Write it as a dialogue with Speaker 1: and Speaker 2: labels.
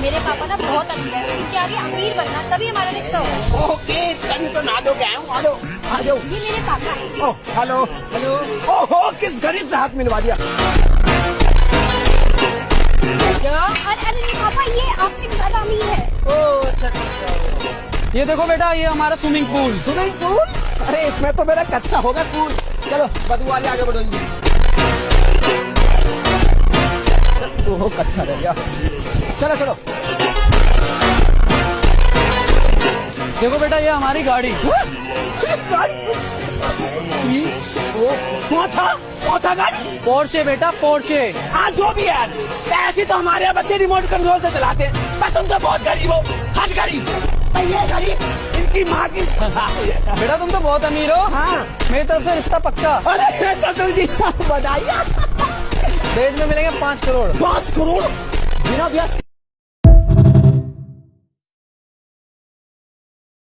Speaker 1: मेरे पापा ना बहुत अमीर है, उनके आगे अमीर बनना तभी हमारा रिश्ता होगा।
Speaker 2: ओके, तभी तो नादो के आया हूँ। आ जाओ।
Speaker 1: ये मेरे पापा है।
Speaker 2: ओह, हेलो। ओहो, किस गरीब से हाथ मिलवा दिया। क्या?
Speaker 1: अरे नहीं पापा, ये आपसे भी ज्यादा अमीर है।
Speaker 2: ओह, अच्छा।
Speaker 3: ये देखो बेटा, ये हमारा स्विमिंग पूल।
Speaker 2: Swimming pool? अरे इसमें तो मेरा कच्चा होगा पूल। चलो बदबू वाले आगे बढ़ो जी। ओह, कच्चा रह गया। चलो।
Speaker 3: देखो बेटा, ये हमारी गाड़ी।
Speaker 2: कौन था गाड़ी?
Speaker 3: पोर्शे बेटा, पोर्शे।
Speaker 2: हाँ, जो भी है, ऐसे तो हमारे बच्चे रिमोट कंट्रोल से चलाते हैं। पर तुम तो बहुत गरीब हो। हट गरीब, ये गरीब, इनकी माँ की।
Speaker 3: बेटा तुम तो बहुत अमीर हो।
Speaker 2: हाँ,
Speaker 3: मेरी तरफ से रिश्ता पक्का।
Speaker 2: अरे ससुर जी, बधाई।
Speaker 3: दहेज में मिलेंगे 5 करोड़।
Speaker 2: 5 करोड़ बिना ब्याज